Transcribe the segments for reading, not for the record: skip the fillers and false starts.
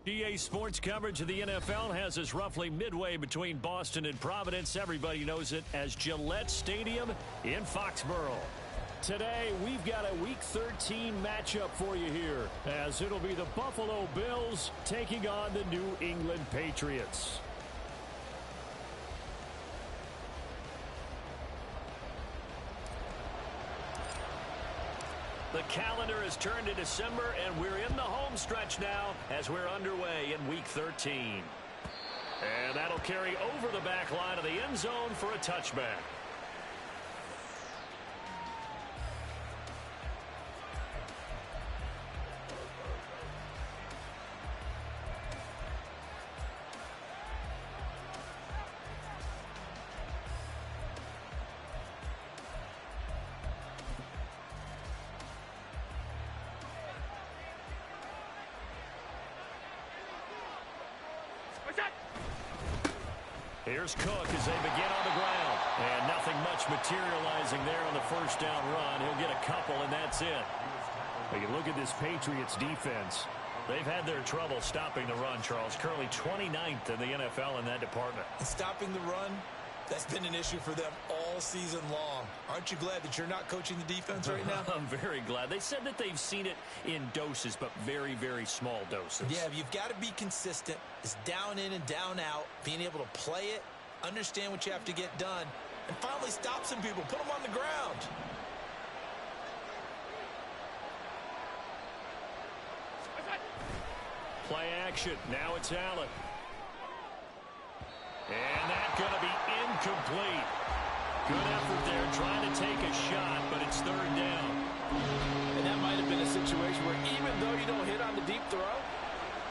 EA Sports coverage of the NFL has us roughly midway between Boston and Providence. Everybody knows it as Gillette Stadium in Foxborough. Today, we've got a Week 13 matchup for you here, as it'll be the Buffalo Bills taking on the New England Patriots. The calendar has turned to December, and we're in the home stretch now as we're underway in Week 13. And that'll carry over the back line of the end zone for a touchback. Here's Cook as they begin on the ground. And nothing much materializing there on the first down run. He'll get a couple, and that's it. We can look at this Patriots defense. They've had their trouble stopping the run, Charles. Currently 29th in the NFL in that department. And stopping the run, that's been an issue for them all season long. Aren't you glad that you're not coaching the defense right now? I'm very glad. They said that they've seen it in doses, but very, very small doses. Yeah, you've got to be consistent. It's down in and down out, being able to play it, understand what you have to get done, and finally stop some people, put them on the ground. Play action. Now it's Allen. And that's going to be incomplete. Good effort there trying to take a shot, but it's third down. And that might have been a situation where even though you don't hit on the deep throw,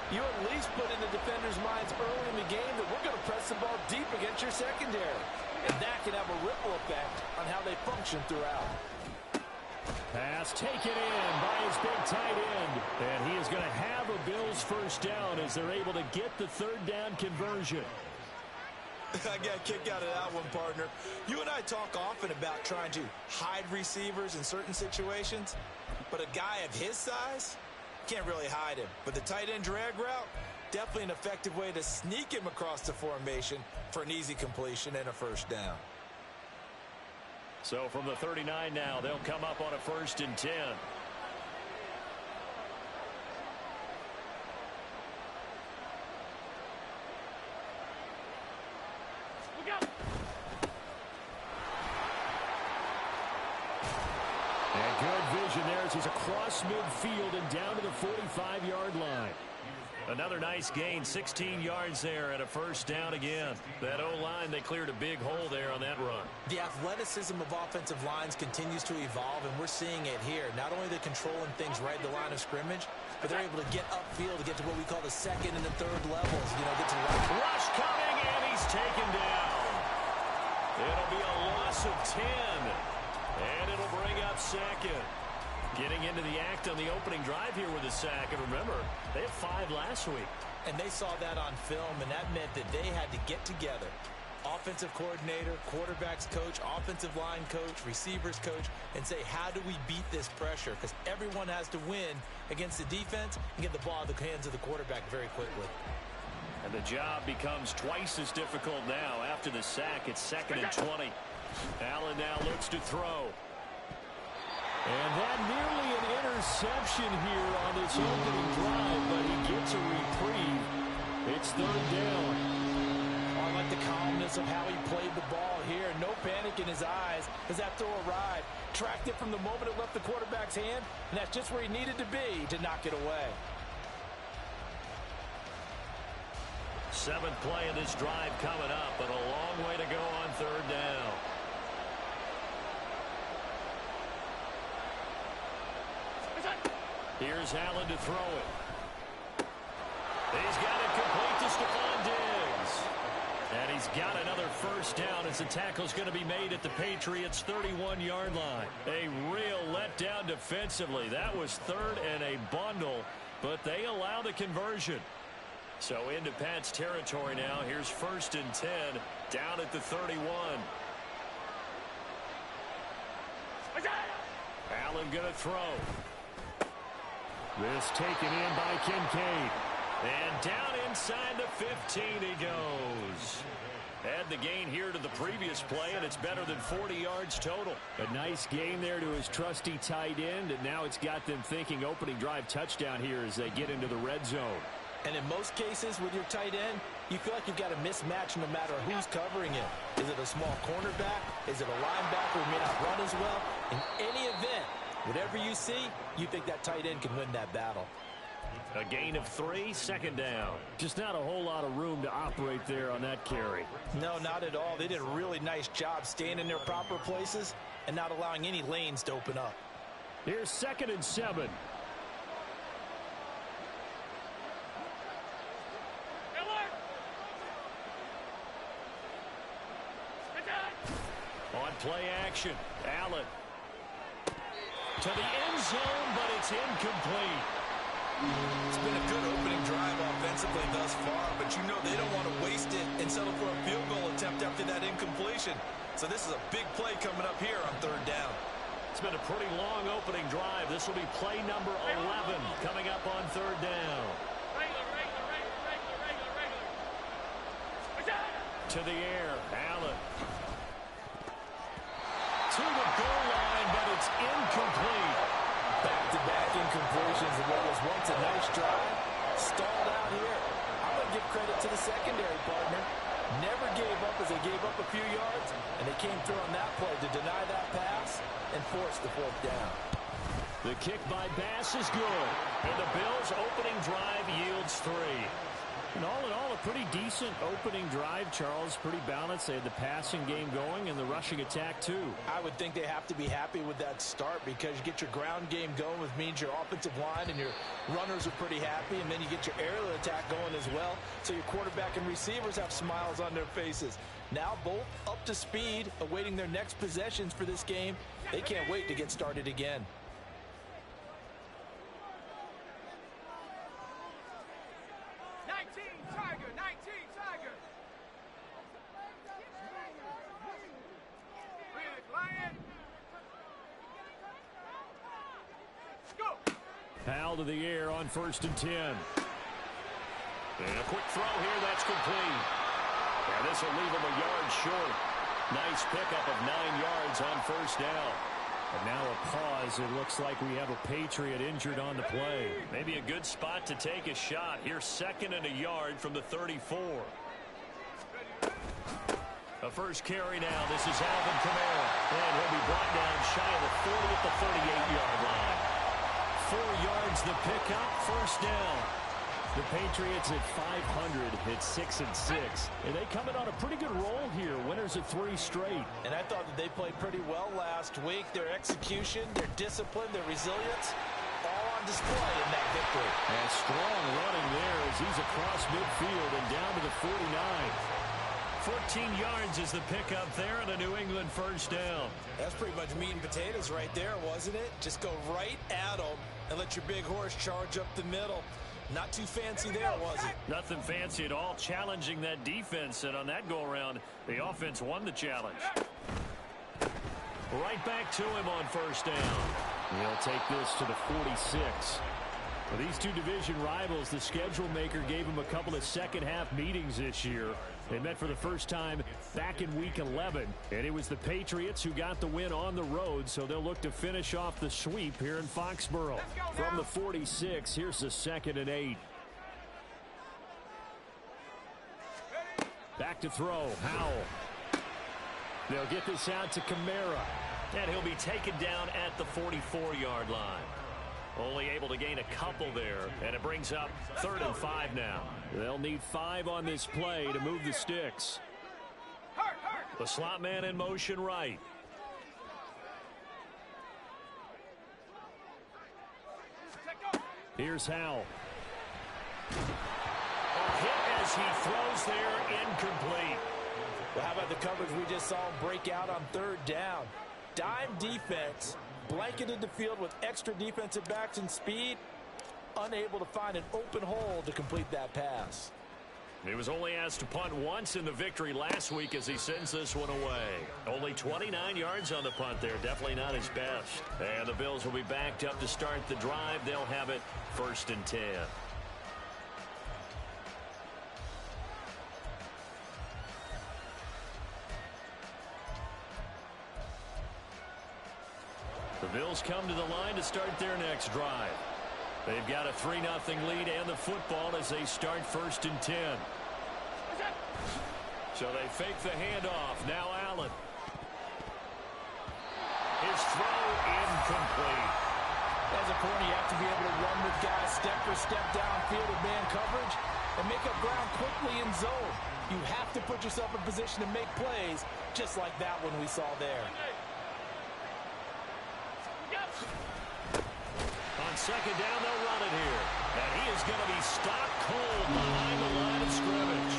you at least put in the defender's minds early in the game that we're going to press the ball deep against your secondary. And that can have a ripple effect on how they function throughout. Pass taken in by his big tight end. And he is going to have a Bills first down as they're able to get the third down conversion. I got a kick out of that one, partner. You and I talk often about trying to hide receivers in certain situations, but a guy of his size can't really hide him. But the tight end drag route, definitely an effective way to sneak him across the formation for an easy completion and a first down. So from the 39 now, they'll come up on a 1st and 10. And good vision there as he's across midfield and down to the 45-yard line. Another nice gain, 16 yards there, and a first down again. That O-line, they cleared a big hole there on that run. The athleticism of offensive lines continues to evolve, and we're seeing it here. Not only are they controlling things right at the line of scrimmage, but they're able to get upfield to get to what we call the second and the third levels. You know, get to the right. Rush coming, and he's taken down. It'll be a loss of 10, and it'll bring up second. Getting into the act on the opening drive here with a sack. And remember, they had 5 last week. And they saw that on film, and that meant that they had to get together. Offensive coordinator, quarterbacks coach, offensive line coach, receivers coach, and say, how do we beat this pressure? Because everyone has to win against the defense and get the ball in the hands of the quarterback very quickly. And the job becomes twice as difficult now. After the sack, it's 2nd and 20. Allen now looks to throw. And that nearly an interception here on this opening drive, but he gets a reprieve. It's third down. Oh, I like the calmness of how he played the ball here. No panic in his eyes as that throw arrived. Tracked it from the moment it left the quarterback's hand, and that's just where he needed to be to knock it away. 7th play of this drive coming up, but a long way to go on third down. Here's Allen to throw it. He's got it complete to Stephon Diggs. And he's got another first down as the tackle's going to be made at the Patriots' 31-yard line. A real letdown defensively. That was 3rd and a bundle, but they allow the conversion. So into Pat's territory now. Here's 1st and 10 down at the 31. Allen going to throw. This taken in by Kincaid. And down inside the 15 he goes. Add the gain here to the previous play, and it's better than 40 yards total. A nice gain there to his trusty tight end, and now it's got them thinking opening drive touchdown here as they get into the red zone. And in most cases with your tight end, you feel like you've got a mismatch no matter who's covering him. Is it a small cornerback? Is it a linebacker who may not run as well? In any event, whatever you see, you think that tight end can win that battle. A gain of 3, second down. Just not a whole lot of room to operate there on that carry. No, not at all. They did a really nice job staying in their proper places and not allowing any lanes to open up. Here's 2nd and 7. On play action, Allen. To the end zone, but it's incomplete. It's been a good opening drive offensively thus far, but you know they don't want to waste it and settle for a field goal attempt after that incompletion. So this is a big play coming up here on 3rd down. It's been a pretty long opening drive. This will be play number 11 coming up on 3rd down. To the air, Allen. To the goal line, but it's incomplete. Back-to-back incompletions of what was once a nice drive. Stalled out here. I'm going to give credit to the secondary partner. Never gave up as they gave up a few yards, and they came through on that play to deny that pass and force the 4th down. The kick by Bass is good, and the Bills' opening drive yields 3. And all in all, a pretty decent opening drive, Charles. Pretty balanced. They had the passing game going and the rushing attack, too. I would think they have to be happy with that start because you get your ground game going, which means your offensive line and your runners are pretty happy, and then you get your aerial attack going as well, so your quarterback and receivers have smiles on their faces. Now both up to speed, awaiting their next possessions for this game. They can't wait to get started again. Powell to the air on 1st and 10. And a quick throw here, that's complete. And this will leave him a yard short. Nice pickup of 9 yards on 1st down. And now a pause. It looks like we have a Patriot injured on the play. Maybe a good spot to take a shot. Here's 2nd and a yard from the 34. A first carry now. This is Alvin Kamara. And he'll be brought down shy of the 40 at the 38-yard line. 4 yards the pickup, 1st down. The Patriots at 500 at 6-6. And they come in on a pretty good roll here. Winners of 3 straight. And I thought that they played pretty well last week. Their execution, their discipline, their resilience, all on display in that victory. And strong running there as he's across midfield and down to the 49. 14 yards is the pickup there and a New England 1st down. That's pretty much meat and potatoes right there, wasn't it? Just go right at them and let your big horse charge up the middle. Not too fancy there, was it? Nothing fancy at all, challenging that defense, and on that go-around, the offense won the challenge. Right back to him on 1st down. He'll take this to the 46. For these two division rivals, the schedule maker gave them a couple of second-half meetings this year. They met for the first time back in Week 11, and it was the Patriots who got the win on the road, so they'll look to finish off the sweep here in Foxborough. From the 46, here's the 2nd and 8. Back to throw, Howell. They'll get this out to Kamara, and he'll be taken down at the 44-yard line. Only able to gain a couple there, and it brings up 3rd and 5 now. They'll need 5 on this play to move the sticks. The slot man in motion right. Here's Howell. A hit as he throws there, incomplete. Well, how about the coverage we just saw him break out on 3rd down? Dime defense. Blanketed the field with extra defensive backs and speed, unable to find an open hole to complete that pass. He was only asked to punt once in the victory last week as he sends this one away. Only 29 yards on the punt there. Definitely not his best. And the Bills will be backed up to start the drive. They'll have it 1st and 10. The Bills come to the line to start their next drive. They've got a 3-0 lead and the football as they start 1st and 10. So they fake the handoff. Now Allen. His throw incomplete. As a corner, you have to be able to run with guys step for step downfield with man coverage and make up ground quickly in zone. You have to put yourself in position to make plays just like that one we saw there. On 2nd down, they'll run it here. And he is going to be stopped cold behind the line of scrimmage.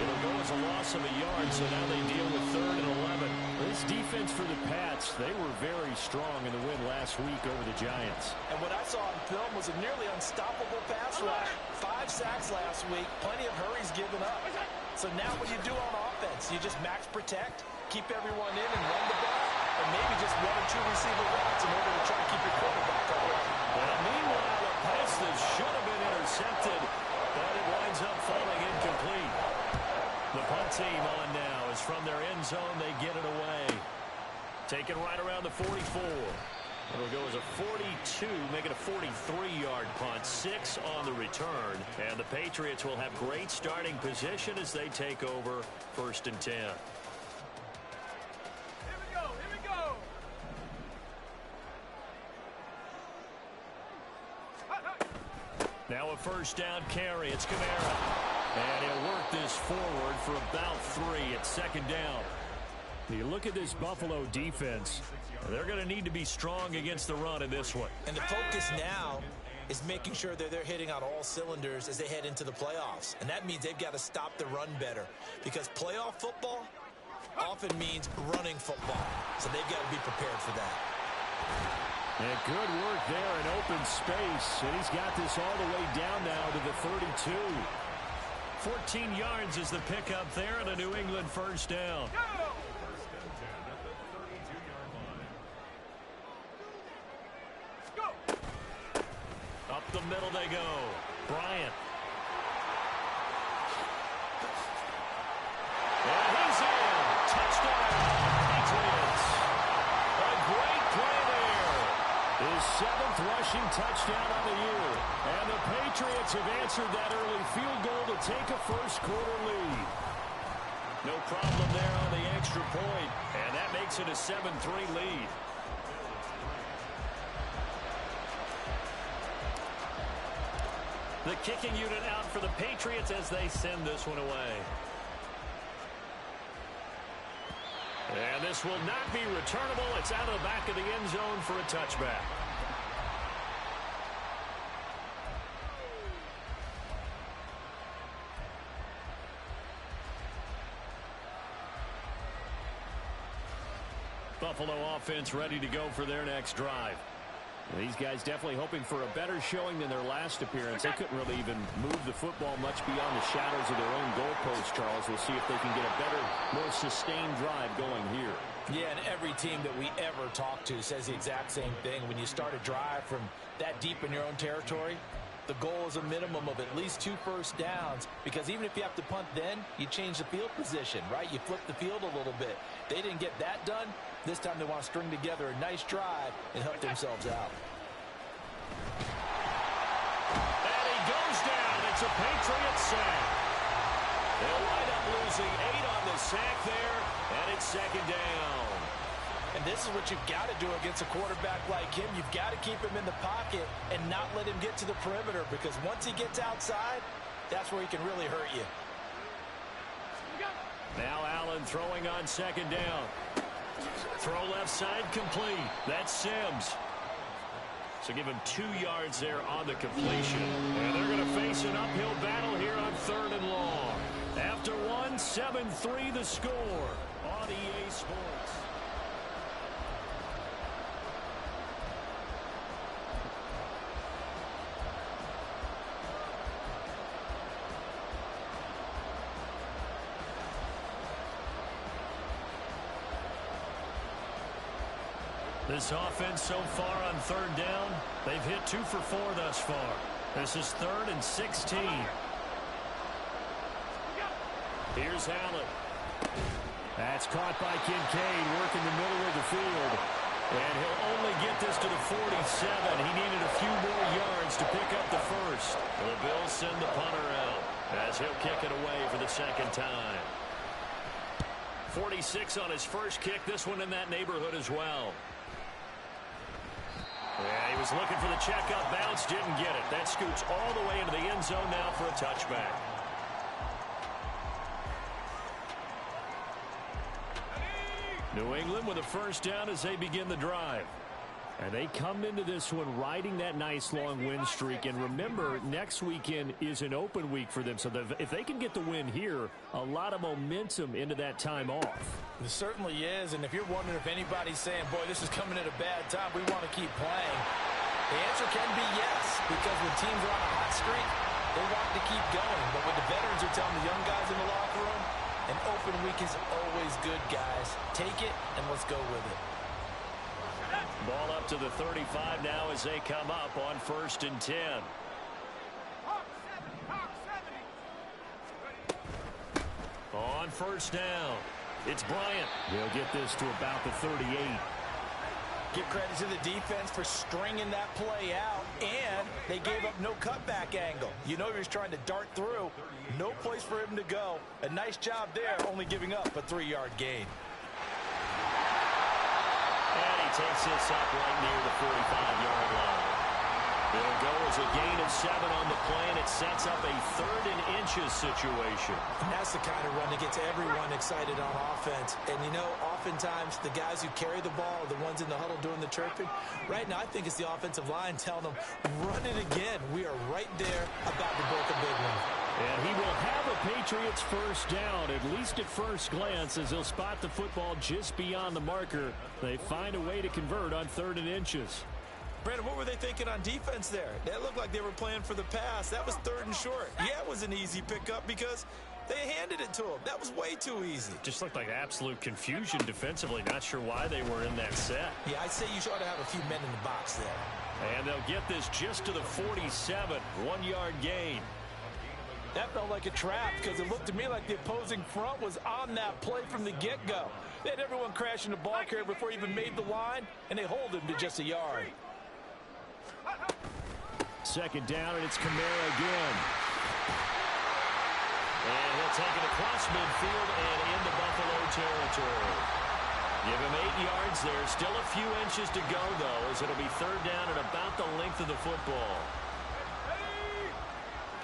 It'll go as a loss of a yard, so now they deal with 3rd and 11. This defense for the Pats, they were very strong in the win last week over the Giants. And what I saw on film was a nearly unstoppable pass rush. 5 sacks last week, plenty of hurries given up. So now what do you do on offense? You just max protect, keep everyone in and run the ball, and maybe just 1 or 2 receiver routes in order to try to keep your quarterback away. Well, meanwhile, a pass that should have been intercepted, but it winds up falling incomplete. The punt team on now is from their end zone. They get it away. Taken right around the 44. It'll go as a 42, make it a 43-yard punt. 6 on the return. And the Patriots will have great starting position as they take over 1st and 10. Here we go. Now a 1st down carry. It's Kamara. And he'll work this forward for about 3 at 2nd down. You look at this Buffalo defense, they're going to need to be strong against the run in this one. And the focus now is making sure that they're hitting on all cylinders as they head into the playoffs. And that means they've got to stop the run better, because playoff football often means running football. So they've got to be prepared for that. And good work there in open space. And he's got this all the way down now to the 32. 14 yards is the pickup there and a New England 1st down. Up the middle they go. Bryant. And he's in. Touchdown, Patriots. A great play there. His 7th rushing touchdown on the year. And the Patriots have answered that early field goal to take a 1st quarter lead. No problem there on the extra point. And that makes it a 7-3 lead. The kicking unit out for the Patriots as they send this one away. And this will not be returnable. It's out of the back of the end zone for a touchback. Buffalo offense ready to go for their next drive. These guys definitely hoping for a better showing than their last appearance. They couldn't really even move the football much beyond the shadows of their own goalpost, Charles. We'll see if they can get a better, more sustained drive going here. Yeah, and every team that we ever talk to says the exact same thing. When you start a drive from that deep in your own territory, the goal is a minimum of at least 2 first downs, because even if you have to punt then, you change the field position, right? You flip the field a little bit. They didn't get that done. This time they want to string together a nice drive and help themselves out. And he goes down. It's a Patriots sack. They'll wind up losing 8 on the sack there, and it's 2nd down. And this is what you've got to do against a quarterback like him. You've got to keep him in the pocket and not let him get to the perimeter, because once he gets outside, that's where he can really hurt you. Now Allen throwing on 2nd down. Throw left side complete. That's Sims. So give him 2 yards there on the completion. And they're going to face an uphill battle here on 3rd and long. After 1, 7-3 the score on EA Sports. This offense so far on 3rd down, they've hit 2 for 4 thus far. This is 3rd and 16. Here's Allen. That's caught by Kincaid, working the middle of the field. And he'll only get this to the 47. He needed a few more yards to pick up the first. The Bills send the punter out as he'll kick it away for the second time. 46 on his first kick. This one in that neighborhood as well. Yeah, he was looking for the checkup bounce. Didn't get it. That scoots all the way into the end zone now for a touchback. New England with a first down as they begin the drive. And they come into this one riding that nice long win streak. And remember, next weekend is an open week for them. So if they can get the win here, a lot of momentum into that time off. It certainly is. And if you're wondering if anybody's saying, boy, this is coming at a bad time, we want to keep playing, the answer can be yes. Because when teams are on a hot streak, they want to keep going. But what the veterans are telling the young guys in the locker room, an open week is always good, guys. Take it, and let's go with it. Ball up to the 35 now as they come up on 1st and 10. On first down, it's Bryant. He'll get this to about the 38. Give credit to the defense for stringing that play out, and they gave up no cutback angle. You know he was trying to dart through. No place for him to go. A nice job there, only giving up a 3-yard gain. And he takes this up right near the 45-yard line. It'll go as a gain of 7 on the play, and it sets up a 3rd and inches situation. And that's the kind of run that gets everyone excited on offense. And, you know, oftentimes the guys who carry the ball are the ones in the huddle doing the chirping. Right now, I think it's the offensive line telling them, run it again. We are right there about to break a big one. And he will have a Patriots first down, at least at first glance, as he'll spot the football just beyond the marker. They find a way to convert on 3rd and inches. Brandon, what were they thinking on defense there? That looked like they were playing for the pass. That was 3rd and short. Yeah, it was an easy pickup because they handed it to him. That was way too easy. Just looked like absolute confusion defensively. Not sure why they were in that set. Yeah, I'd say you ought to have a few men in the box there. And they'll get this just to the 47. 1-yard gain. That felt like a trap because it looked to me like the opposing front was on that play from the get-go. They had everyone crashing the ball carrier before he even made the line, and they hold him to just a yard. 2nd down, and it's Kamara again. And he'll take it across midfield and into Buffalo territory. Give him 8 yards there. Still a few inches to go, though, as it'll be 3rd down and about the length of the football.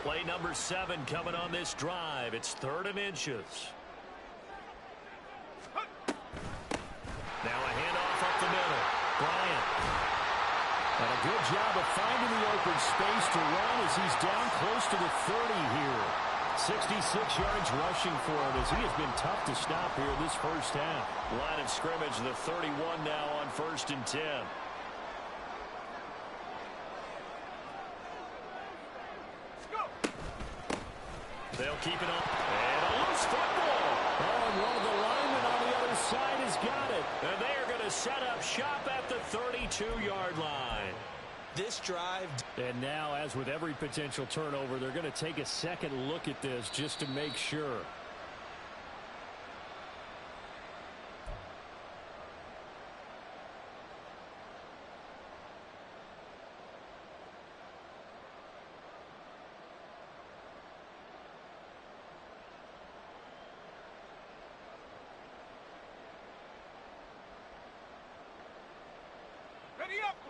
Play number 7 coming on this drive. It's 3rd and inches. Now a handoff up the middle. Bryant. And a good job of finding the open space to run as he's down close to the 30 here. 66 yards rushing for him as he has been tough to stop here this first half. Line of scrimmage, the 31 now on 1st and 10. They'll keep it up. And a loose football. Oh, and one of the linemen on the other side has got it. And they are going to set up shop at the 32-yard line. This drive. And now, as with every potential turnover, they're going to take a second look at this just to make sure.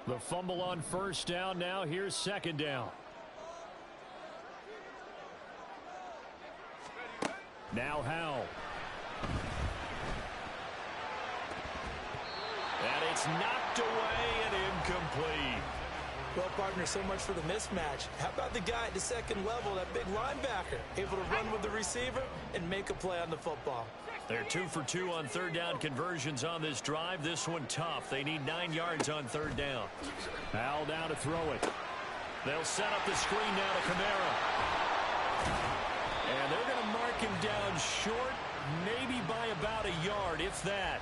The fumble on 1st down. Now here's 2nd down. Now Howell. And it's knocked away and incomplete. Well, partner, so much for the mismatch. How about the guy at the 2nd level, that big linebacker, able to run with the receiver and make a play on the football? They're 2 for 2 on 3rd down conversions on this drive. This one tough. They need 9 yards on 3rd down. Howell down to throw it. They'll set up the screen now to Kamara. And they're going to mark him down short, maybe by about a yard, if that.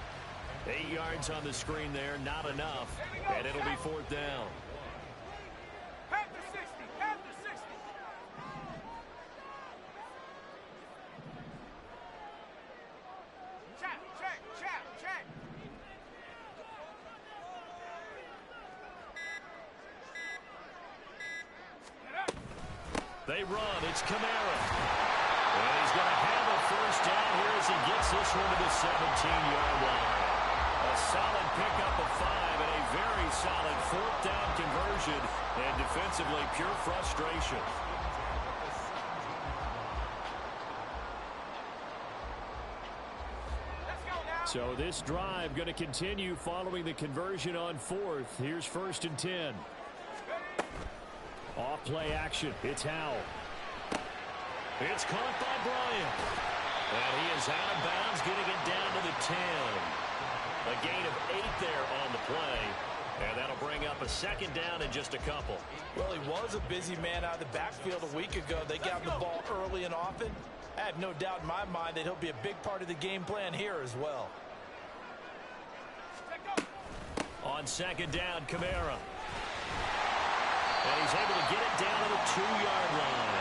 8 yards on the screen there, not enough. And it'll be 4th down. They run. It's Kamara. And he's going to have a first down here as he gets this one to the 17-yard line. A solid pickup of 5 and a very solid fourth down conversion. And defensively, pure frustration. So this drive going to continue following the conversion on fourth. Here's 1st and 10. Off play action. It's Howell. It's caught by Bryant. And he is out of bounds, getting it down to the 10. A gain of 8 there on the play. And that'll bring up a 2nd down in just a couple. Well, he was a busy man out of the backfield a week ago. They got him the ball early and often. I have no doubt in my mind that he'll be a big part of the game plan here as well. On 2nd down, Kamara. And he's able to get it down to the 2-yard line.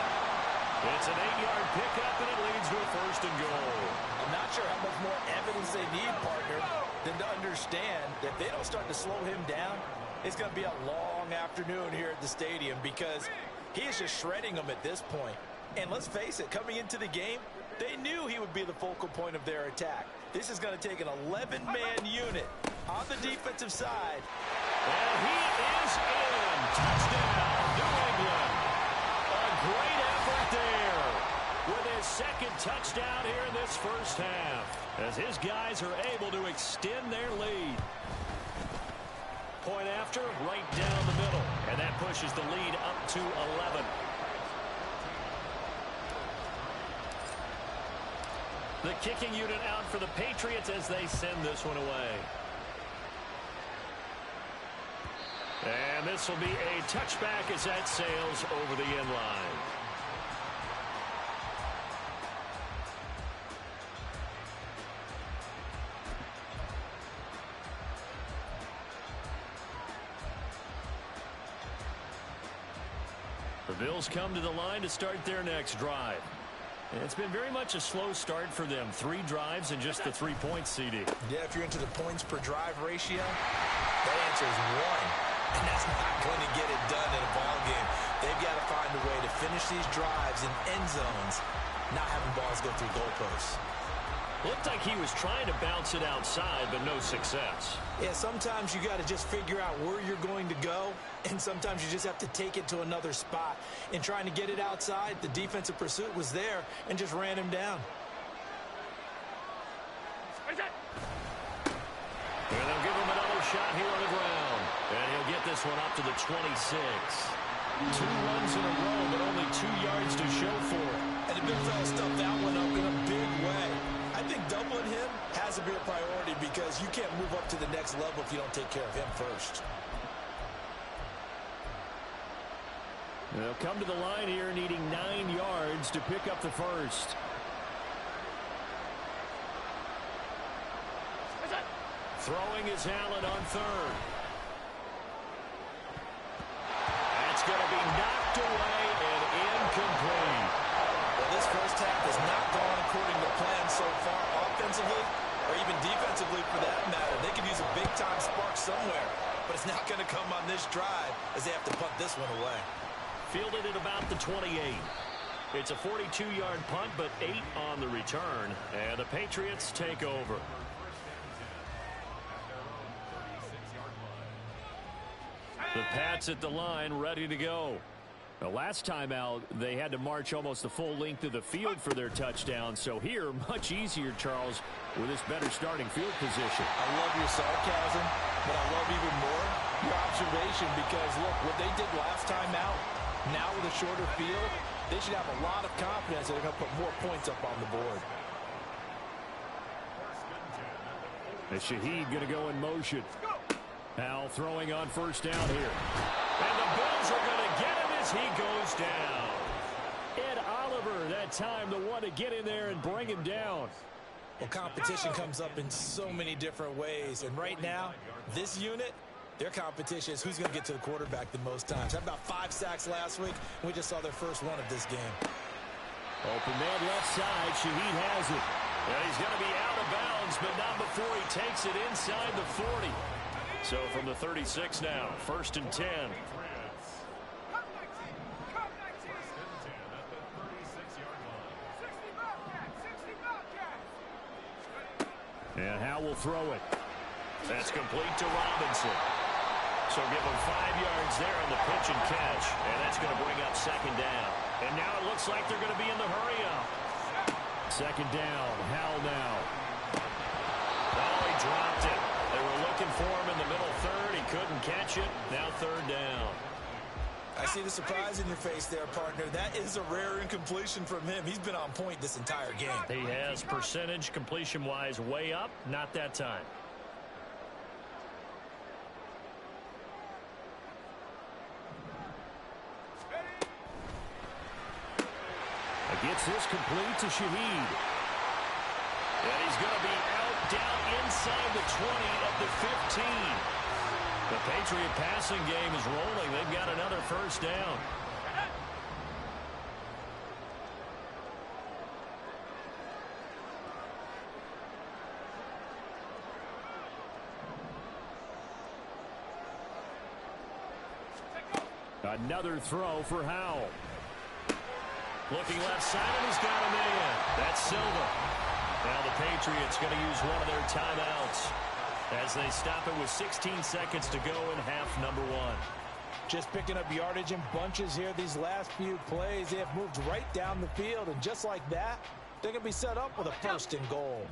It's an 8-yard pickup, and it leads to a 1st and goal. I'm not sure how much more evidence they need, partner, than to understand that if they don't start to slow him down, it's going to be a long afternoon here at the stadium because he is just shredding them at this point. And let's face it, coming into the game, they knew he would be the focal point of their attack. This is going to take an 11-man unit on the defensive side. And he is in. Touchdown, New England. A great effort there with his 2nd touchdown here in this first half as his guys are able to extend their lead. Point after, right down the middle. And that pushes the lead up to 11. The kicking unit out for the Patriots as they send this one away. And this will be a touchback as that sails over the end line. The Bills come to the line to start their next drive. It's been very much a slow start for them. 3 drives and just the 3 points, CD. Yeah, if you're into the points per drive ratio, that answer is 1. And that's not going to get it done in a ball game. They've got to find a way to finish these drives in end zones, not having balls go through goalposts. Looked like he was trying to bounce it outside, but no success. Yeah, sometimes you got to just figure out where you're going to go, and sometimes you just have to take it to another spot. In trying to get it outside, the defensive pursuit was there and just ran him down. And they'll give him another shot here on the ground. And he'll get this one up to the 26. 2 runs in a row, but only 2 yards to show for it. And the big fella stuffed that one up in a big way. I think doubling him has to be a priority because you can't move up to the next level if you don't take care of him first. They'll come to the line here needing 9 yards to pick up the first. Throwing is Allen on 3rd. That's going to be knocked away and incomplete. Well, this first half has not gone according to plan so far offensively or even defensively for that matter. They could use a big-time spark somewhere, but it's not going to come on this drive as they have to punt this one away. Fielded at about the 28. It's a 42-yard punt, but 8 on the return, and the Patriots take over. The Pats at the line, ready to go. The last time out, they had to march almost the full length of the field for their touchdown. So here, much easier, Charles, with this better starting field position. I love your sarcasm, but I love even more your observation because, look, what they did last time out, now with a shorter field, they should have a lot of confidence that they're going to put more points up on the board. And Shaheed going to go in motion. Now throwing on first down here. And the Bills are going to get him as he goes down. Ed Oliver, that time, the one to get in there and bring him down. Well, competition comes up in so many different ways. And right now, this unit, their competition is who's going to get to the quarterback the most times. Had about 5 sacks last week, and we just saw their first one of this game. Open man left side. Shaheed has it. And he's going to be out of bounds, but not before he takes it inside the 40. So from the 36 now, 1st and 10. will throw it. That's complete to Robinson. So give him 5 yards there on the pitch and catch. And that's going to bring up second down. And now it looks like they're going to be in the hurry up. Second down. Howell now. Oh, he dropped it. They were looking for him in the middle third. He couldn't catch it. Now third down. I see the surprise in your face there, partner. That is a rare incompletion from him. He's been on point this entire game. He has percentage completion-wise way up. Not that time. Gets this complete to Shaheed. And he's going to be out down inside the 20 of the 15. The Patriot passing game is rolling. They've got another first down. Another throw for Howell. Looking left side, and he's got a man. That's Silva. Now the Patriots going to use one of their timeouts as they stop it with 16 seconds to go in half number one. Just picking up yardage in bunches here these last few plays. They have moved right down the field, and just like that, they're going to be set up with a first and goal.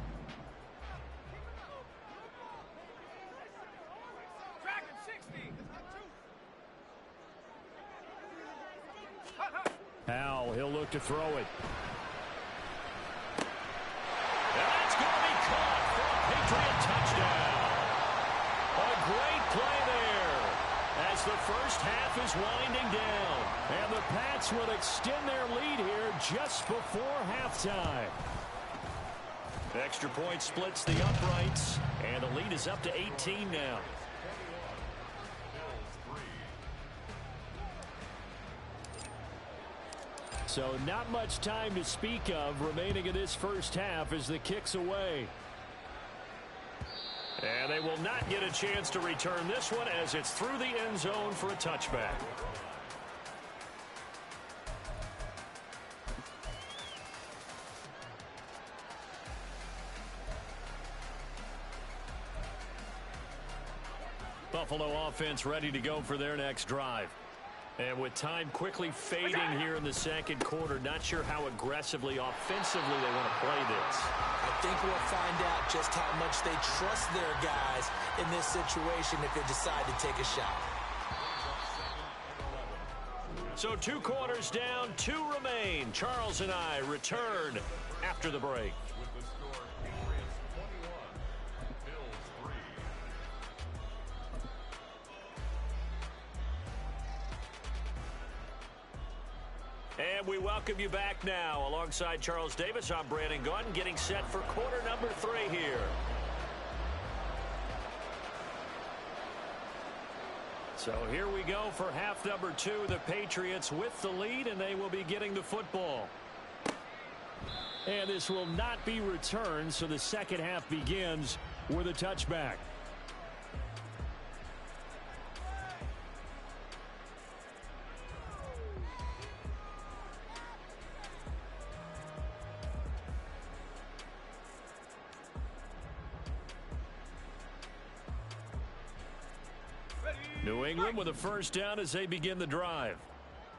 Howell, he'll look to throw it. And that's going to be caught for a Patriot touchdown. A great play there as the first half is winding down. And the Pats will extend their lead here just before halftime. Extra point splits the uprights, and the lead is up to 18 now. So not much time to speak of remaining in this first half as the kick's away. And they will not get a chance to return this one as it's through the end zone for a touchback. Buffalo offense ready to go for their next drive. And with time quickly fading here in the second quarter, not sure how aggressively, offensively they want to play this. I think we'll find out just how much they trust their guys in this situation if they decide to take a shot. So 2 quarters down, 2 remain. Charles and I return after the break. And we welcome you back now. Alongside Charles Davis, I'm Brandon Gunn, getting set for quarter number 3 here. So here we go for half number 2. The Patriots with the lead, and they will be getting the football. And this will not be returned, so the second half begins with a touchback. New England with a first down as they begin the drive.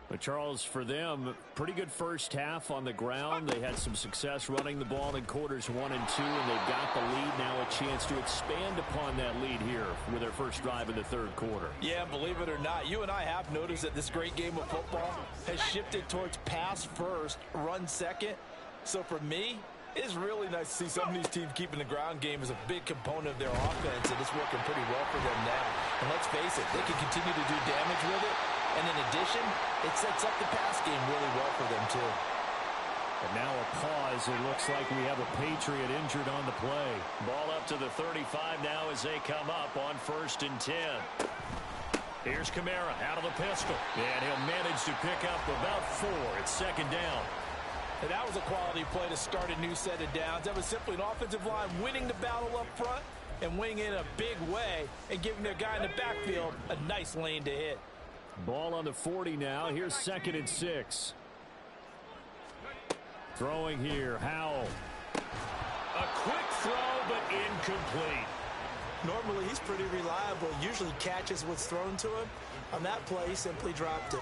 But Charles, for them, pretty good first half on the ground. They had some success running the ball in quarters 1 and 2, and they've got the lead now, a chance to expand upon that lead here with their first drive in the third quarter. Yeah, believe it or not, you and I have noticed that this great game of football has shifted towards pass first, run second. So for me, it's really nice to see some of these teams keeping the ground game as a big component of their offense, and it's working pretty well for them now. And let's face it, they can continue to do damage with it. And in addition, it sets up the pass game really well for them, too. And now a pause. It looks like we have a Patriot injured on the play. Ball up to the 35 now as they come up on 1st and 10. Here's Kamara out of the pistol. And he'll manage to pick up about 4. It's second down. And that was a quality play to start a new set of downs. That was simply an offensive line winning the battle up front and winning in a big way and giving their guy in the backfield a nice lane to hit. Ball on the 40 now. Here's 2nd and 6. Throwing here, Howell. A quick throw, but incomplete. Normally, he's pretty reliable. Usually catches what's thrown to him. On that play, he simply dropped it.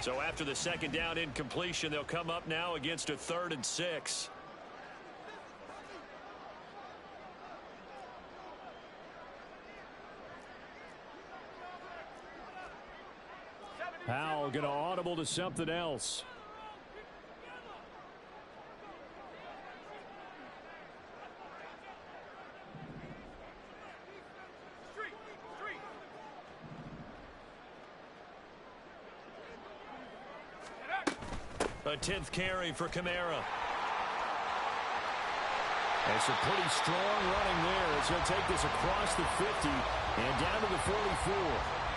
So after the second down incompletion, they'll come up now against a 3rd and 6. Powell going to audible to something else. A 10th carry for Kamara. That's a pretty strong running there as he'll take this across the 50 and down to the 44.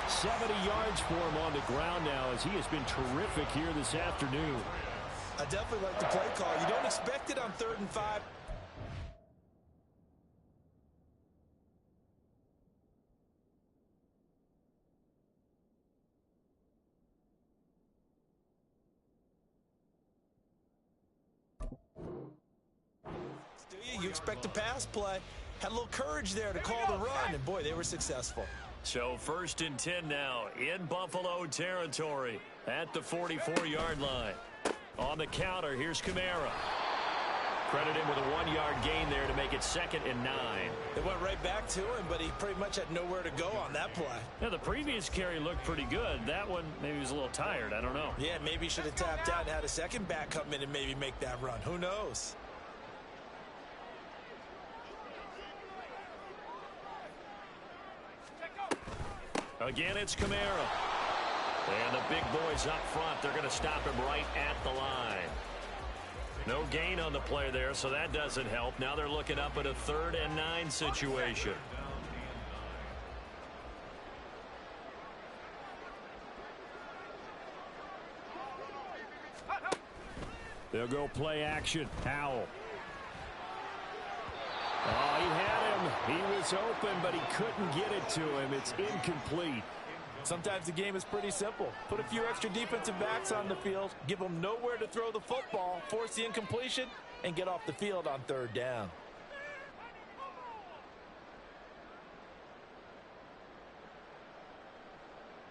70 yards for him on the ground now as he has been terrific here this afternoon. I definitely like the play call. You don't expect it on 3rd and 5. You expect a pass play. Had a little courage there to call the run, and boy, they were successful. So 1st and 10 now in Buffalo territory at the 44-yard line. On the counter, here's Kamara. Credit him with a 1-yard gain there to make it 2nd and 9. They went right back to him, but he pretty much had nowhere to go on that play. Now, the previous carry looked pretty good. That one, maybe he was a little tired. I don't know. Yeah, maybe he should have tapped out and had a second back come in and maybe make that run. Who knows? Again, it's Kamara. And the big boys up front, they're going to stop him right at the line. No gain on the play there, so that doesn't help. Now they're looking up at a 3rd and 9 situation. They'll go play action. Powell. Oh, he had him. He was open, but he couldn't get it to him. It's incomplete. Sometimes the game is pretty simple. Put a few extra defensive backs on the field, give them nowhere to throw the football, force the incompletion, and get off the field on 3rd down.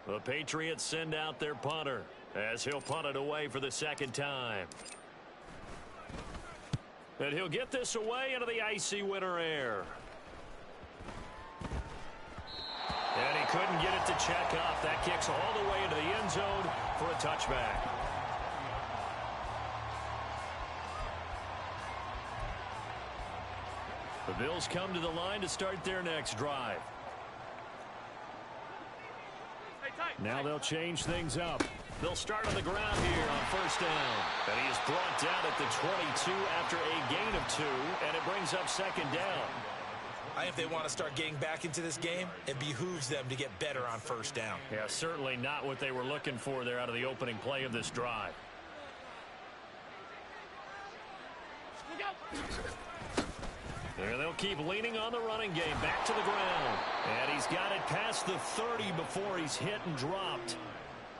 The Patriots send out their punter as he'll punt it away for the 2nd time. And he'll get this away into the icy winter air. And he couldn't get it to check up. That kicks all the way into the end zone for a touchback. The Bills come to the line to start their next drive. Now they'll change things up. They'll start on the ground here on 1st down. And he is brought down at the 22 after a gain of 2, and it brings up 2nd down. If they want to start getting back into this game, it behooves them to get better on 1st down. Yeah, certainly not what they were looking for there out of the opening play of this drive. And they'll keep leaning on the running game. Back to the ground. And he's got it past the 30 before he's hit and dropped.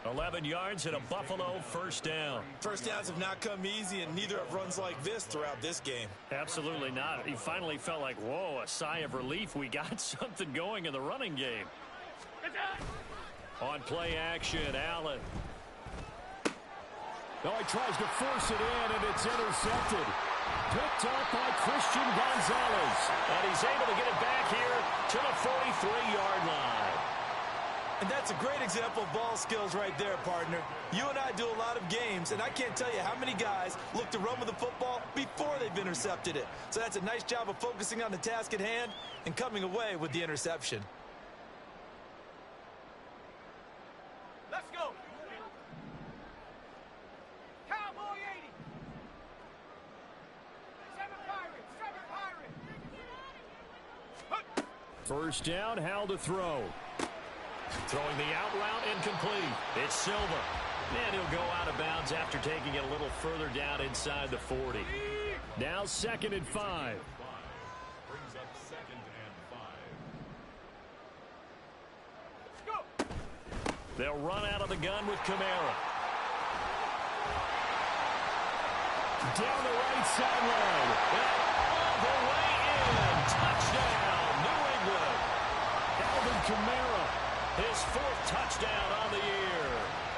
11 yards and a Buffalo 1st down. 1st downs have not come easy, and neither have runs like this throughout this game. Absolutely not. He finally felt like, whoa, a sigh of relief. We got something going in the running game. On play action, Allen. Oh, he tries to force it in, and it's intercepted. Picked up by Christian Gonzalez. And he's able to get it back here to the 43-yard line. And that's a great example of ball skills right there, partner. You and I do a lot of games, and I can't tell you how many guys look to run with the football before they've intercepted it. So that's a nice job of focusing on the task at hand and coming away with the interception. Let's go. Cowboy 80. 7 Pirates. 1st down, Howell to throw. Throwing the out route incomplete. It's Silva. And he'll go out of bounds after taking it a little further down inside the 40. Now 2nd and 5. Brings up 2nd and 5. They'll run out of the gun with Kamara. Down the right sideline. And all the way And touchdown, New England. Alvin Kamara, his 4th touchdown on the year.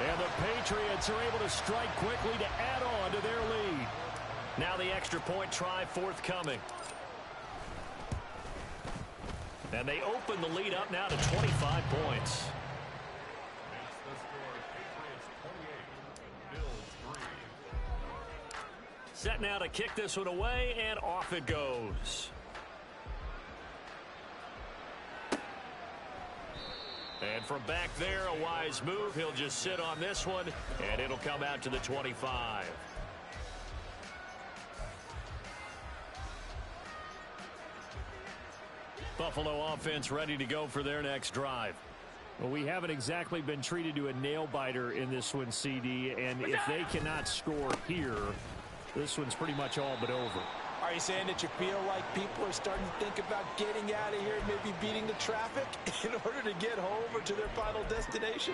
And the Patriots are able to strike quickly to add on to their lead. Now the extra point try forthcoming. And they open the lead up now to 25 points. Set now to kick this one away, and off it goes. And from back there, a wise move. He'll just sit on this one, and it'll come out to the 25. Buffalo offense ready to go for their next drive. Well, we haven't exactly been treated to a nail-biter in this one, CD, and if they cannot score here, this one's pretty much all but over. Are you saying that you feel like people are starting to think about getting out of here and maybe beating the traffic in order to get home or to their final destination?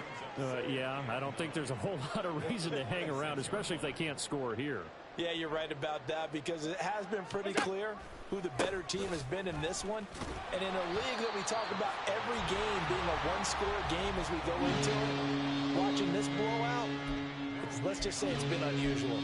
Yeah, I don't think there's a whole lot of reason to hang around, especially if they can't score here. Yeah, you're right about that, because it has been pretty clear who the better team has been in this one. And in a league that we talk about every game being a one-score game as we go into, watching this blowout, let's just say it's been unusual.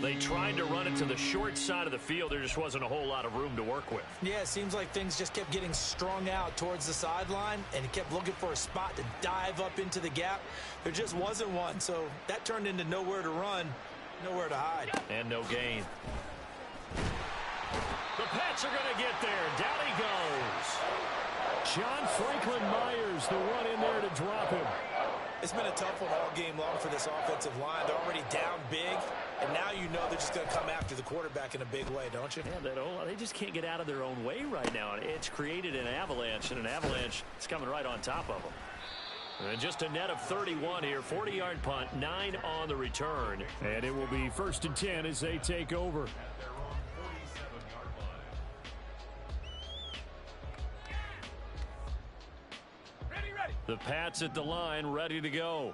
They tried to run it to the short side of the field. There just wasn't a whole lot of room to work with. Yeah, it seems like things just kept getting strung out towards the sideline, and he kept looking for a spot to dive up into the gap. There just wasn't one, so that turned into nowhere to run, nowhere to hide. And no gain. The Pats are going to get there. Down he goes. John Franklin Myers, the one in there to drop him. It's been a tough one all game long for this offensive line. They're already down big, and now you know they're just going to come after the quarterback in a big way, don't you? Yeah, they just can't get out of their own way right now. It's created an avalanche, and an avalanche is coming right on top of them. And just a net of 31 here. 40-yard punt, 9 on the return. And it will be 1st and 10 as they take over. The Pats at the line, ready to go.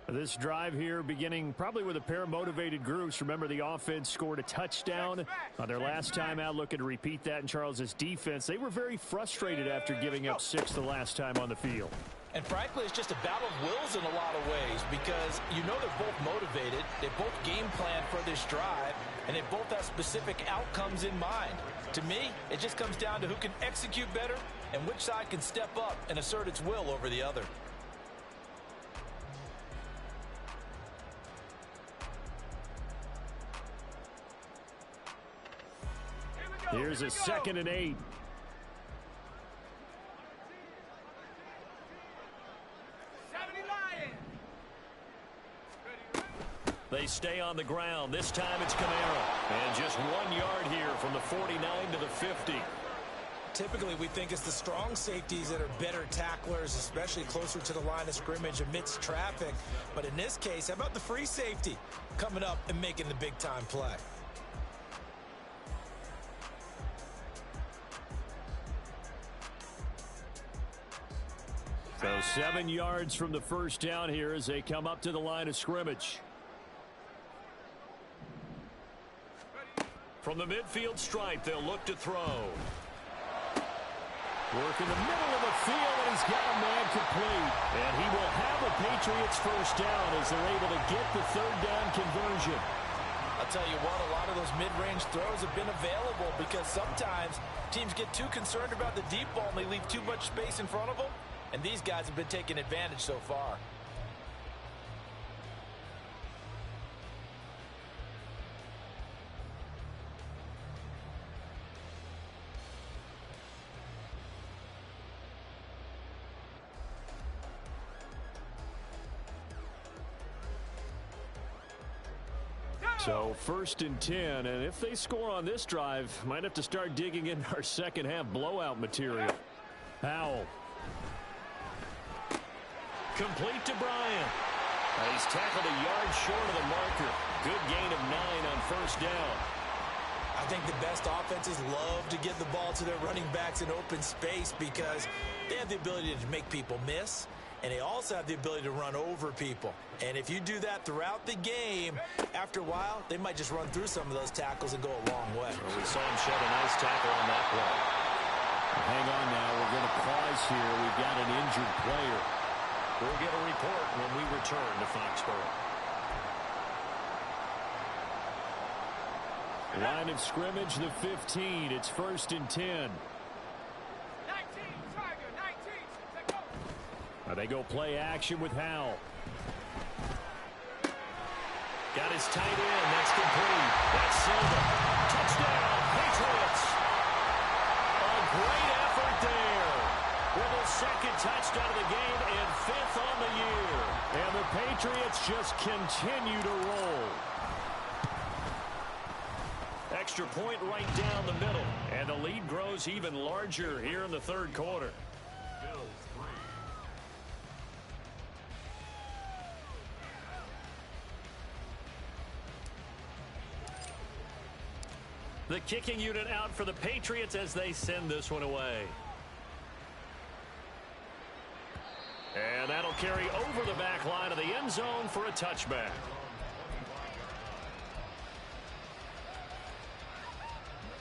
This drive here beginning probably with a pair of motivated groups. Remember, the offense scored a touchdown on their last time out, looking to repeat that in Charles's defense. They were very frustrated after giving up 6 the last time on the field. And frankly, it's just a battle of wills in a lot of ways, because you know they're both motivated, they both game plan for this drive, and they both have specific outcomes in mind. To me, it just comes down to who can execute better and which side can step up and assert its will over the other. Here's a 2nd and 8. They stay on the ground. This time it's Kamara. And just 1 yard here from the 49 to the 50. Typically, we think it's the strong safeties that are better tacklers, especially closer to the line of scrimmage amidst traffic. But in this case, how about the free safety coming up and making the big-time play? So 7 yards from the first down here as they come up to the line of scrimmage. From the midfield stripe, they'll look to throw. Work in the middle of the field, and he's got a man complete. And he will have a Patriots first down as they're able to get the 3rd down conversion. I'll tell you what, a lot of those mid-range throws have been available, because sometimes teams get too concerned about the deep ball and they leave too much space in front of them. And these guys have been taking advantage so far. So 1st and 10, and if they score on this drive, might have to start digging into our second half blowout material. Powell. Complete to Bryant. He's tackled a yard short of the marker. Good gain of 9 on 1st down. I think the best offenses love to get the ball to their running backs in open space because they have the ability to make people miss, and they also have the ability to run over people. And if you do that throughout the game, after a while, they might just run through some of those tackles and go a long way. Well, we saw him shed a nice tackle on that play. Hang on now. We're going to pause here. We've got an injured player. We'll get a report when we return to Foxborough. Line of scrimmage, the 15. It's 1st and 10. 19, Tiger, 19. Go. Now they go play action with Howell. Got his tight end. That's complete. That's Silva. Touchdown, Patriots. A great effort there. With a second touchdown of the game and 5th on the year. And the Patriots just continue to roll. Extra point right down the middle. And the lead grows even larger here in the 3rd quarter. The kicking unit out for the Patriots as they send this one away. And that'll carry over the back line of the end zone for a touchback.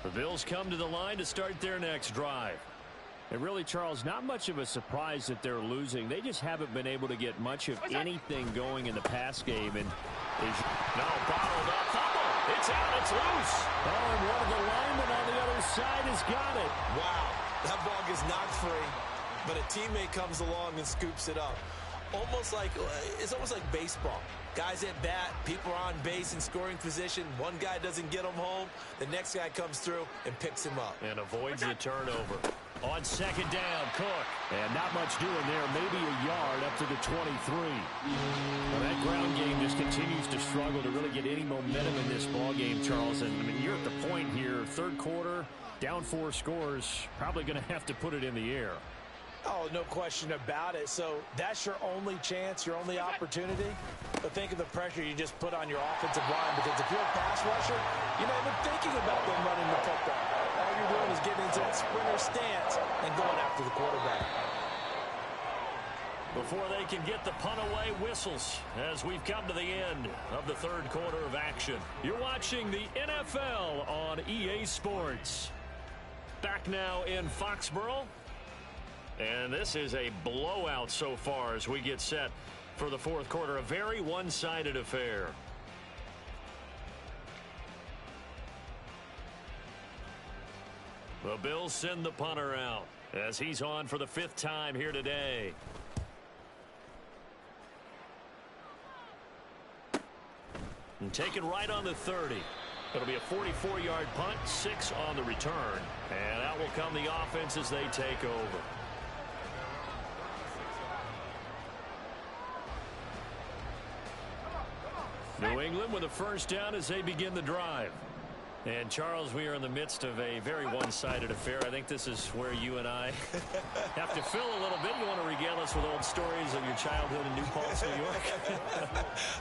The Bills come to the line to start their next drive. And really, Charles, not much of a surprise that they're losing. They just haven't been able to get much of anything going in the pass game. And bottled up. Fumble. It's out. It's loose. Oh, and one of the linemen on the other side has got it. Wow, that ball gets knocked free, but a teammate comes along and scoops it up. It's almost like baseball. Guys at bat, people are on base in scoring position. One guy doesn't get him home. The next guy comes through and picks him up. And avoids the turnover. On 2nd down, Cook. And not much doing there. Maybe a yard up to the 23. Well, that ground game just continues to struggle to really get any momentum in this ball game, Charles. And I mean, you're at the point here, 3rd quarter, down 4 scores, probably going to have to put it in the air. Oh, no question about it. So that's your only chance, your only opportunity. But think of the pressure you just put on your offensive line, because if you're a pass rusher, you're not even thinking about them running the football. All you're doing is getting into that sprinter stance and going after the quarterback. Before they can get the punt away, whistles as we've come to the end of the 3rd quarter of action. You're watching the NFL on EA Sports. Back now in Foxborough. And this is a blowout so far as we get set for the 4th quarter. A very one-sided affair. The Bills send the punter out as he's on for the 5th time here today. And taken right on the 30. It'll be a 44-yard punt, 6 on the return. And out will come the offense as they take over. New England with a 1st down as they begin the drive. And, Charles, we are in the midst of a very one-sided affair. I think this is where you and I have to fill a little bit. You want to regale us with old stories of your childhood in New Paltz, New York?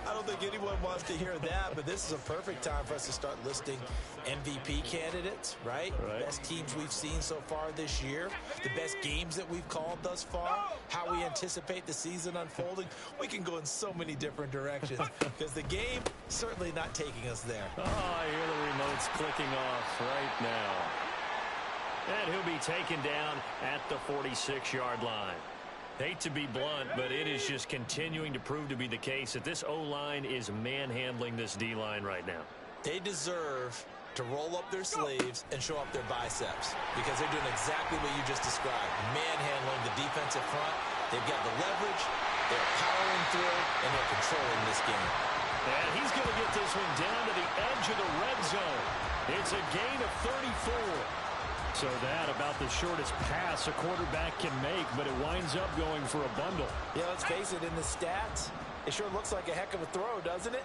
I don't think anyone wants to hear that, but this is a perfect time for us to start listing MVP candidates, right? Best teams we've seen so far this year, the best games that we've called thus far, how we anticipate the season unfolding. We can go in so many different directions because the game certainly not taking us there. Oh, I hear the remotes clicking off right now. And he'll be taken down at the 46-yard line. Hate to be blunt, but it is just continuing to prove to be the case that this O-line is manhandling this D-line right now. They deserve to roll up their sleeves and show up their biceps because they're doing exactly what you just described, manhandling the defensive front. They've got the leverage, they're powering through, and they're controlling this game. And he's going to get this one down to the edge of the red zone. It's a gain of 34. So that about the shortest pass a quarterback can make, but it winds up going for a bundle. Yeah, let's face it, in the stats, it sure looks like a heck of a throw, doesn't it?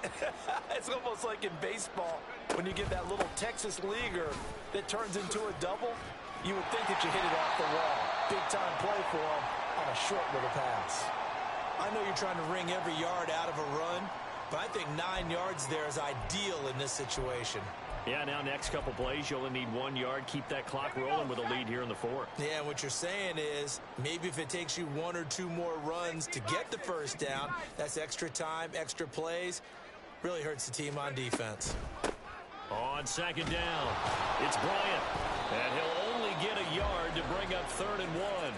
It's almost like in baseball, when you get that little Texas leaguer that turns into a double, you would think that you hit it off the wall. Big-time play for him on a short little pass. I know you're trying to wring every yard out of a run, but I think 9 yards there is ideal in this situation. Yeah, now next couple plays, you only need 1 yard. Keep that clock rolling with a lead here in the 4th. Yeah, and what you're saying is maybe if it takes you 1 or 2 more runs to get the 1st down, that's extra time, extra plays. Really hurts the team on defense. On second down, it's Bryant. And he'll only get a yard to bring up 3rd and 1.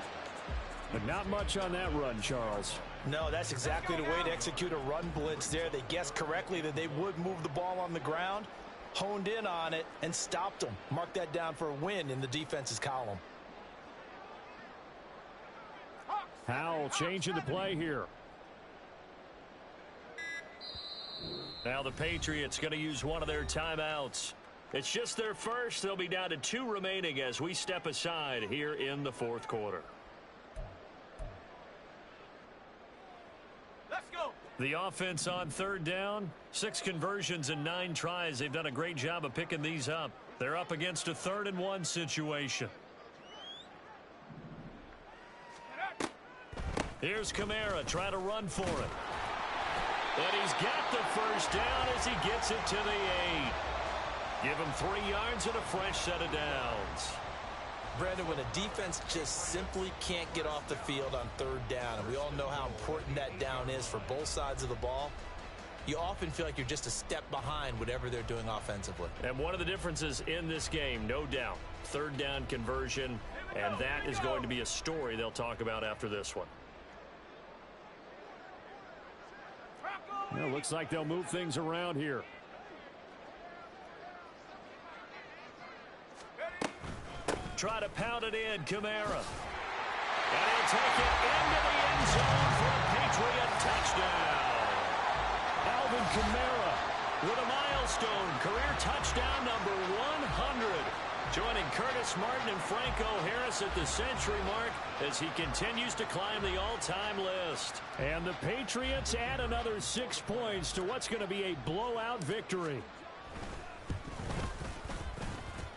But not much on that run, Charles. No, that's exactly the way to execute a run blitz there. They guessed correctly that they would move the ball on the ground, honed in on it, and stopped them. Mark that down for a win in the defense's column. Howell changing the play here. Now the Patriots going to use one of their timeouts. It's just their first. They'll be down to 2 remaining as we step aside here in the 4th quarter. Let's go. The offense on 3rd down, 6 conversions and 9 tries. They've done a great job of picking these up. They're up against a 3rd and 1 situation. Here's Kamara trying to run for it. And he's got the first down as he gets it to the 8. Give him 3 yards and a fresh set of downs. Brandon, when a defense just simply can't get off the field on 3rd down, and we all know how important that down is for both sides of the ball, you often feel like you're just a step behind whatever they're doing offensively. And one of the differences in this game, no doubt, 3rd down conversion, and that is going to be a story they'll talk about after this one. Well, looks like they'll move things around here. Try to pound it in, Kamara. And he'll take it into the end zone for a Patriot touchdown. Alvin Kamara With a milestone, career touchdown number 100. Joining Curtis Martin and Franco Harris at the century mark as he continues to climb the all-time list. And the Patriots add another 6 points to what's going to be a blowout victory.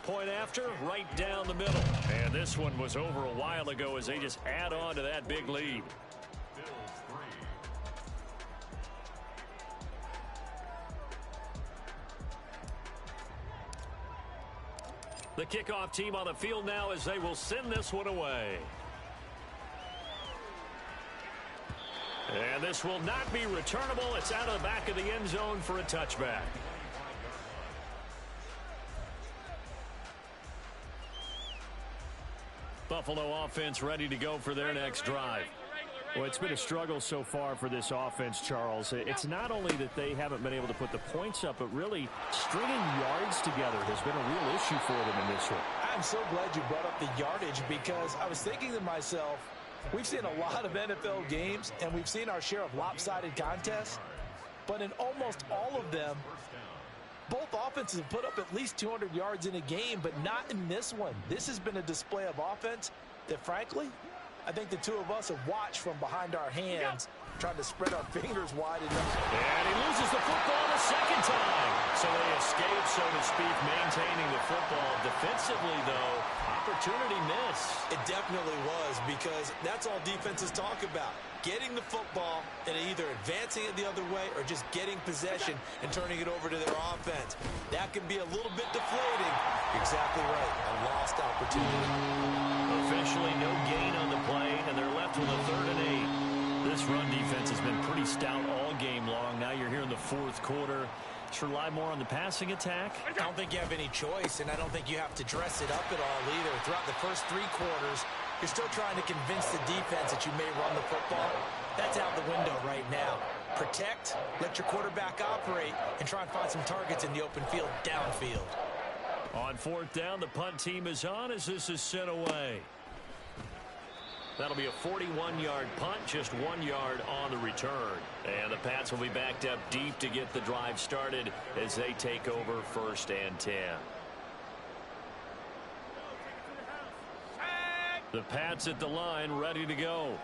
Point after, right down the middle. And this one was over a while ago as they just add on to that big lead. The kickoff team on the field now as they will send this one away. And this will not be returnable. It's out of the back of the end zone for a touchback. Buffalo offense ready to go for their next drive. Well, it's been a struggle so far for this offense, Charles. It's not only that they haven't been able to put the points up, but really stringing yards together has been a real issue for them in this one. I'm so glad you brought up the yardage because I was thinking to myself, we've seen a lot of NFL games and we've seen our share of lopsided contests, but in almost all of them, both offenses have put up at least 200 yards in a game, but not in this one. This has been a display of offense that, frankly, I think the two of us have watched from behind our hands, trying to spread our fingers wide enough. And he loses the football the second time. So they escape, so to speak, maintaining the football. Defensively, though, opportunity miss. It definitely was, because that's all defenses talk about. Getting the football and either advancing it the other way or just getting possession and turning it over to their offense. That can be a little bit deflating. Exactly right. A lost opportunity. Officially no gain on the play, and they're left with a 3rd and 8. This run defense has been pretty stout all game long. Now you're here in the 4th quarter. Just rely more on the passing attack. I don't think you have any choice, and I don't think you have to dress it up at all either. Throughout the first 3 quarters, you're still trying to convince the defense that you may run the football. That's out the window right now. Protect, let your quarterback operate, and try and find some targets in the open field downfield. On 4th down, the punt team is on as this is sent away. That'll be a 41-yard punt, just 1 yard on the return. And the Pats will be backed up deep to get the drive started as they take over 1st and 10. The Pats at the line, ready to go.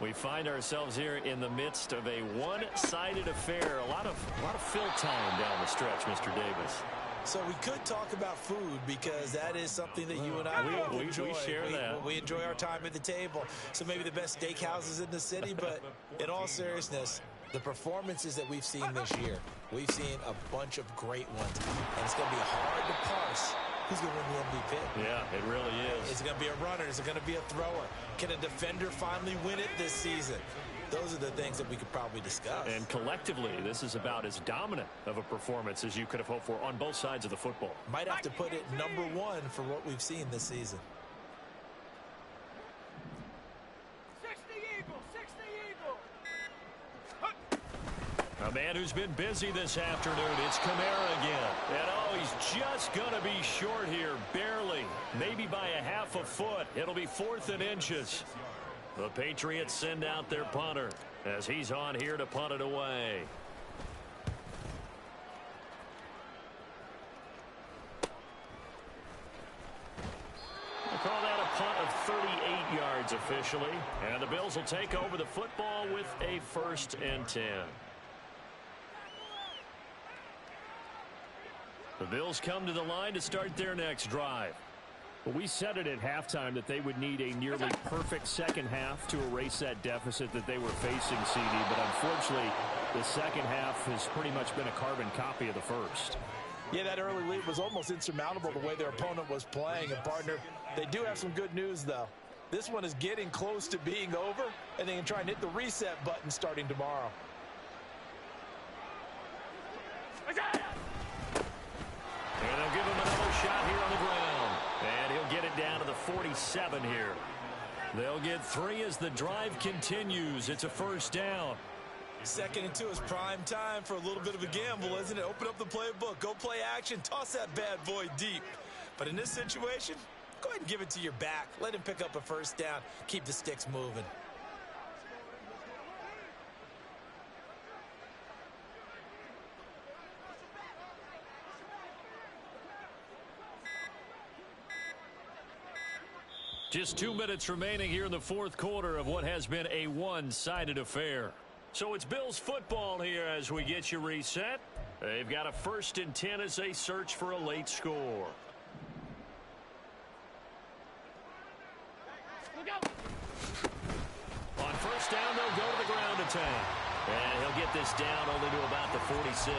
We find ourselves here in the midst of a one-sided affair. A lot of fill time down the stretch, Mr. Davis. So we could talk about food because that is something that you and I both enjoy. We share that. We enjoy our time at the table. So maybe the best steakhouses in the city, but in all seriousness, the performances that we've seen this year, we've seen a bunch of great ones. And it's going to be hard to parse who's going to win the MVP. Yeah, it really is. Is it going to be a runner? Is it going to be a thrower? Can a defender finally win it this season? Those are the things that we could probably discuss. And collectively, this is about as dominant of a performance as you could have hoped for on both sides of the football. Might have to put it #1 for what we've seen this season. 60 Eagle, 60 Eagle. A man who's been busy this afternoon. It's Kamara again. And oh, he's just going to be short here. Barely. Maybe by a half a foot. It'll be 4th and inches. The Patriots send out their punter as he's on here to punt it away. We'll call that a punt of 38 yards officially. And the Bills will take over the football with a 1st and 10. The Bills come to the line to start their next drive. Well, we said it at halftime that they would need a nearly perfect second half to erase that deficit that they were facing, CD. But unfortunately, the second half has pretty much been a carbon copy of the first. Yeah, that early lead was almost insurmountable the way their opponent was playing. And, partner, they do have some good news, though. This one is getting close to being over, and they can try and hit the reset button starting tomorrow. And they'll give him another shot here on the ground. And he'll get it down to the 47 here. They'll get 3 as the drive continues. It's a 1st down. 2nd and 2 is prime time for a little bit of a gamble, isn't it? Open up the playbook. Go play action. Toss that bad boy deep. But in this situation, go ahead and give it to your back. Let him pick up a 1st down. Keep the sticks moving. Just 2 minutes remaining here in the 4th quarter of what has been a one-sided affair. So it's Bills football here as we get you reset. They've got a 1st and 10 as they search for a late score. On 1st down, they'll go to the ground attack. And he'll get this down only to about the 46.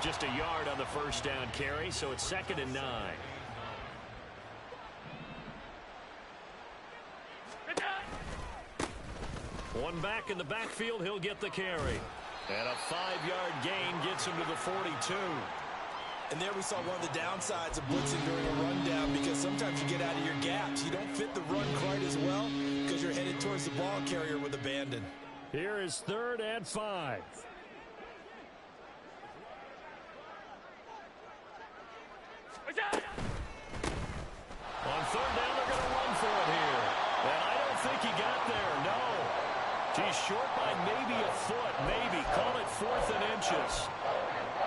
Just a yard on the 1st down carry, so it's 2nd and 9. One back in the backfield, he'll get the carry. And a 5-yard gain gets him to the 42. And there we saw one of the downsides of blitzing during a rundown, because sometimes you get out of your gaps. You don't fit the run quite as well because you're headed towards the ball carrier with abandon. Here is 3rd and 5. On 3rd down, they're going to run for it here. And I don't think he got there, no. He's short by maybe a foot, maybe. Call it 4th and inches.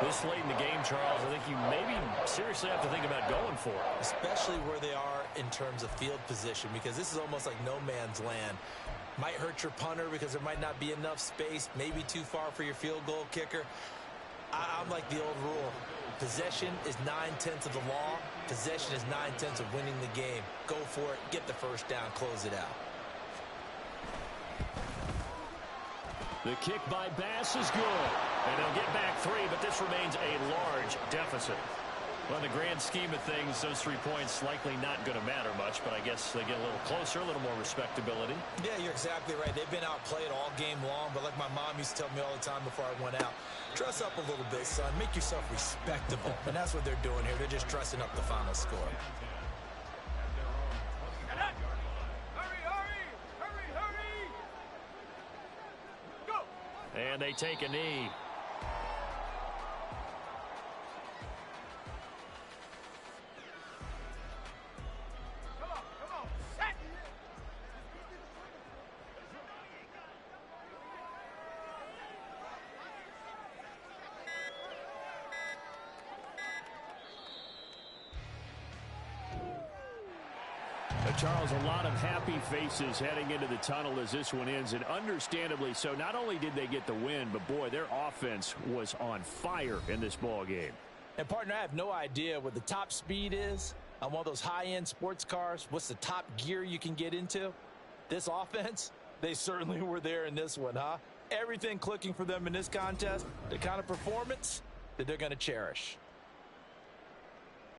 This late in the game, Charles, I think you maybe seriously have to think about going for it. Especially where they are in terms of field position, because this is almost like no man's land. Might hurt your punter because there might not be enough space, maybe too far for your field goal kicker. I'm like the old rule. Possession is 9/10 of the law. Possession is 9/10 of winning the game. Go for it. Get the 1st down. Close it out. The kick by Bass is good. And they'll get back 3, but this remains a large deficit. Well, in the grand scheme of things, those 3 points likely not going to matter much, but I guess they get a little closer, a little more respectability. Yeah, you're exactly right. They've been outplayed all game long, but like my mom used to tell me all the time before I went out, dress up a little bit, son. Make yourself respectable. And that's what they're doing here. They're just dressing up the final score. Hurry, hurry, hurry, hurry. Go. And they take a knee. Come on, set. Charles, a lot of happy faces heading into the tunnel as this one ends, and understandably so. Not only did they get the win, but boy, their offense was on fire in this ball game. And, partner, I have no idea what the top speed is on one of those high-end sports cars. What's the top gear you can get into? This offense, they certainly were there in this one, huh? Everything clicking for them in this contest, the kind of performance that they're going to cherish.